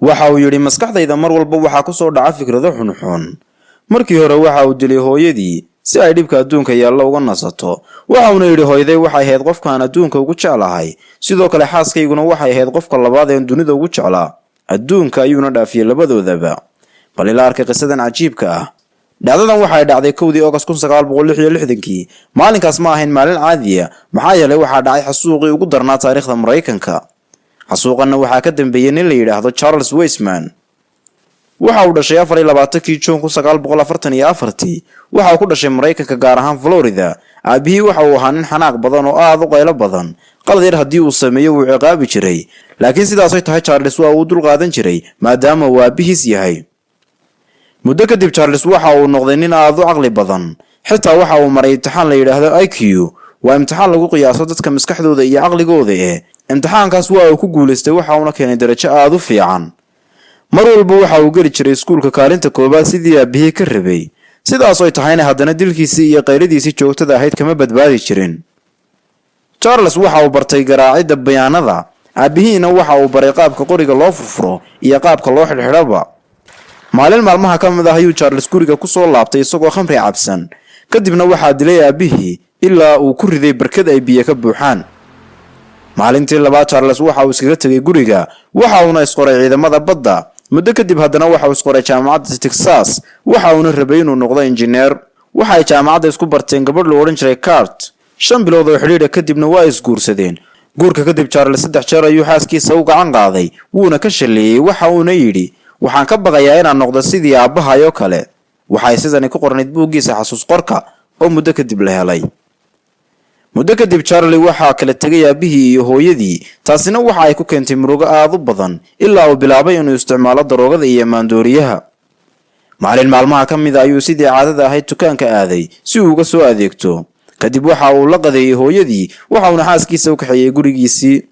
waxa uu yiri maskaxdayda mar walba waxa ku soo dhaca fikrado xunxun. Markii hore waxa uu dilay hooyadii si ay dhibka adduunka yaalla uga nasato. Waxa uu yiri hooyaday waxay ahayd qofkaan adduunka ugu jecelahay. Sidoo kale xaaskayguna waxay ahayd qofka labaad ee dunida ugu jeclaa. Adduunka ayuuna dhaafiyay labadoodaba. Bal ila arkay qisadan cajiibka ah. dhacdadan waxay dhacday 1 August 1966. Maalinkaas ma ahayn maalin caadi ah, maxaa yeelay waxa dhacay xasuuqii ugu darnaa taariikhda Mareykanka. xasuuqana waxa ka dambeeyay nin la yiraahdo Charles Weisman. waxa uu dhashay 24 June 1944. waxa uu ku dhashay Mareykanka gaar ahaan Florida. aabihii waxa uu ahaa nin xanaaq badan oo aad u qaylo badan. qalad yar hadii uu sameeyo wuu ciqaabi jiray, laakiin sidaas ay tahay Charles waa uu dul qaadan jiray maadaama uu aabihiis yahay. muddo kadib Charles waxa uu noqday nin aad u caqli badan. xitaa waxa uu maray imtixaan la yiraahdo IQ. waa imtixaan lagu qiyaaso dadka maskaxdooda iyo caqligooda imtixaankaas waa uu ku guuleystay waxa uu keenay darajo aad u fiican. mar walba waxa uu geli jiray iskuulka kaalinta koobaad sidii aabihii ka rabay. sidaas ay tahayna haddana dilkiisii iyo qayladiisii joogtada ahayd kama badbaadi jirin. Charles waxa uu bartay garaacida bayaanada. aabihiina waxa uu baray qaabka qoriga loo furfuro iyo qaabka loo xidhxidhaba. maalin maalmaha ka mid ah ayuu Charles guriga ku soo laabtay isagoo khamri cabsan. kadibna waxa dilay aabihii ilaa uu ku riday barkad ay biyo ka buuxaan. maalintii labaad Charles waxa uu iskaga tagay guriga, waxa uu isqoray ciidamada badda. muddo kadib haddana waxa uu isqoray jaamacadda Texas. waxa uu rabay inuu noqdo injineer. waxa ay jaamacadda isku barteen gabadh loo oran jiray Kurt. 5 bilood oo xiriir kadibna waa isguursadeen. guurka kadib Charles 3 jeer ayuu xaaskiisa u gacan qaaday, wuuna ka shaleeyay. waxa uu yiri waxaan ka baqayaa inaan noqdo sidii aabahayo kale. waxay sidani ku qornayd buuggiisa xasuus qorka oo muddo kadib la helay. muddo kadib Charlie waxa kala tagay aabihii iyo hooyadii. taasina waxa ay ku keentay murugo aad u badan ilaa uu bilaabay inuu isticmaalo daroogada iyo maandooriyaha. maalin maalmaha ka mid ah ayuu sidii caadada ahayd dukaanka aaday si uu uga soo adeegto. kadib waxa uu la qadeeyay hooyadii, waxa uu xaaskiisa u kaxeeyay gurigiisii.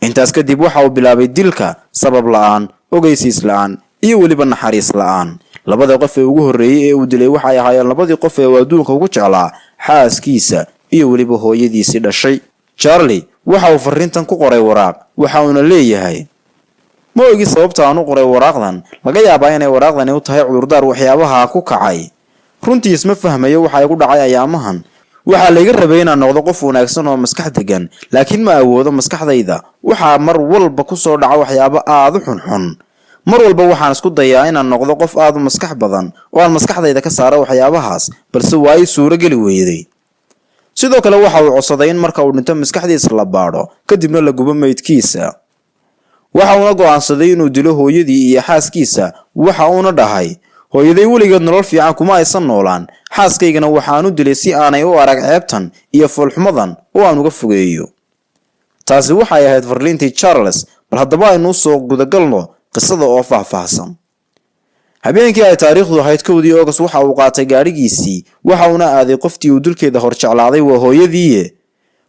intaas kadib waxa uu bilaabay dilka sabab la'aan, ogeysiis la'aan iyo waliba naxariis la'aan. labada qof ee ugu horeeyay ee uu dilay waxay ahaayeen labadii qof ee adduunka ugu jeclaa, xaaskiisa iyo waliba hooyadiisii dhashay. Charlie waxa uu fariintan ku qoray waraaq, waxa uu leeyahay ma ogi sababta aan u qoray waraaqdan. laga yaabaa inay waraaqdani u tahay cudurdaar waxyaabaha ku kacay. runtii isma fahmayo waxa ay ku dhacay ayaamahan. waxa laga rabay inaan noqdo qof wanaagsan oo maskax degan, laakiin ma awoodo maskaxdayda. waxa mar walba ku soo dhaca waxyaabo aad u xunxun. mar walba waxaan isku dayaa inaan noqdo qof aad u maskax badan oo aan maskaxdayda ka saaro waxyaabahaas, balse waa ay suuro gali weyday. sidoo kale waxa uu codsaday in marka uu dhinto maskaxdiisa la baadho kadibna la gubo meydkiisa. waxa uu go'aansaday inuu dilo hooyadii iyo xaaskiisa. waxa uu dhahay hooyaday weligeed nolol fiican kuma aysan noolaan, xaaskaygana waxaan u dilay si aanay u arag ceebtan iyo foolxumadan oo aan uga fogeeyo. taasi waxay ahayd farliintii Charles. bal haddaba aynu soo gudagalno qisada oo faahfaahsan. habeenkii ay taariikhdu ahayd 1 August waxa uu qaatay gaarigiisii. waxa uu aaday qoftii uu dulkeeda hor jeclaaday waa hooyadii.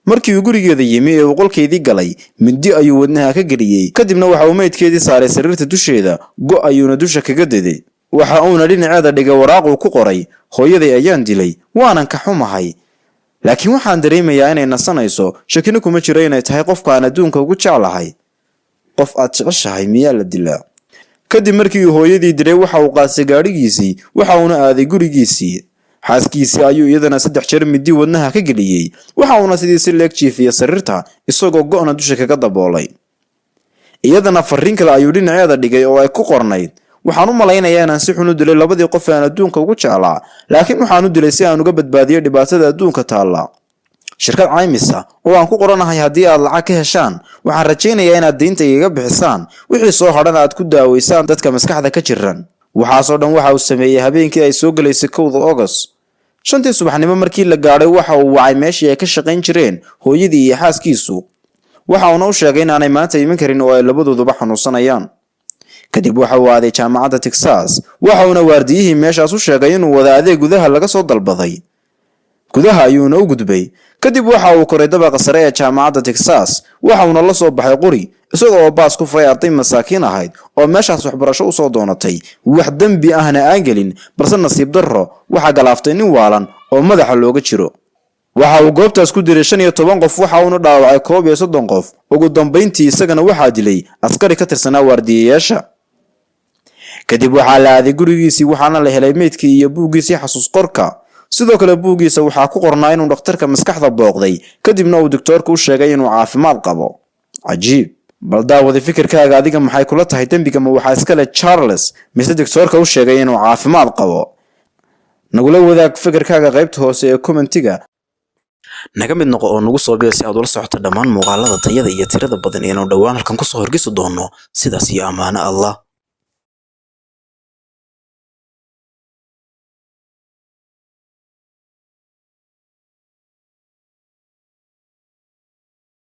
markii uu gurigeeda yimi ee uu qolkeedii galay, mindi ayuu wadnaha ka geliyay. kadibna waxa uu meydkeedii saaray sariirta dusheeda, ayuuna dusha kaga daday. waxa uu dhinaceeda dhigay waraaq uu ku qoray hooyaday ayaan dilay, waanan ka xumahay, laakiin waxaan dareemayaa inay nasanayso. shakina kuma jiro inay tahay qofka aan adduunka ugu jeclahay. qof aad jeceshahay miyaa la dilaa? kadib markii uu hooyadii dilay waxa uu qaatay gaarigiisii, waxa uu aaday gurigiisii. xaaskiisii ayuu iyadana 3 jeer midi wadnaha ka geliyay. waxa uu sidii si leeg jiifiyay sariirta isagoo go'na dusha kaga daboolay. iyadana fariin kale ayuu dhinaceeda dhigay oo ay ku qornayd waxaan u malaynayaa inaan si xun u dilay labadii qof ee aan adduunka ugu jeclaa, laakiin waxaan u dilay si aan uga badbaadiyo dhibaatada adduunka taala. shirkad caymisa oo aan ku qoranahay haddii aad lacag ka heshaan, waxaan rajaynayaa inaad deynta iga bixisaan, wixii soo hadhan aad ku daaweysaan dadka maskaxda ka jiran. waxaasoo dhan waxa uu sameeyay habeenkii ay soo galaysay 1 August. 5 subaxnimo markii la gaadhay waxa uu wacay meeshii ay ka shaqayn jireen hooyadii iyo xaaskiisu. waxa uu u sheegay inaanay maanta iman karin oo ay labadooduba xanuunsanayaan. kadib waxa uu aaday jaamacadda Texas. waxa uu waardiyihii meeshaas u sheegay inuu wada adeeg gudaha laga soo dalbaday. gudaha ayuuna u gudbay. kadib waxa uu koray dabaqa sare ee jaamacadda Texas. waxa uu la soo baxay qori isagoo baas ku furay arday masaakiin ahayd oo meeshaas waxbarasho u soo doonatay. wax dambi ahna aan gelin, balse nasiib darro waxa galaaftay nin waalan oo madaxa looga jiro. waxa uu goobtaas ku diray 15 qof waxa uuna dhaawacay 31 qof ugu dambeyntii isagana waxaa dilay askari ka tirsanaa waardiyayaasha. kadib waxaa la aaday gurigiisii waxaana la helay meydkii iyo buuggiisii xasuus qorka. sidoo kale buuggiisa waxaa ku qornaa inuu dhakhtarka maskaxda booqday kadibna uu doctorku u sheegay inuu caafimaad qabo. cajiib. bal daawada fikirkaaga adiga maxay kula tahay dembiga ma waxaa iska leh Charles mise doctorka u sheegay inuu caafimaad qabo? nagula wadaag fikirkaaga qaybta hoose ee commentiga. naga mid noqo oo nagu soo biir si aad ula socoto dhammaan muuqaalada tayada iyo tirada badan ee aanu dhawaan halkan ku soo horgeyso doono. sidaas iyo amaano Allah.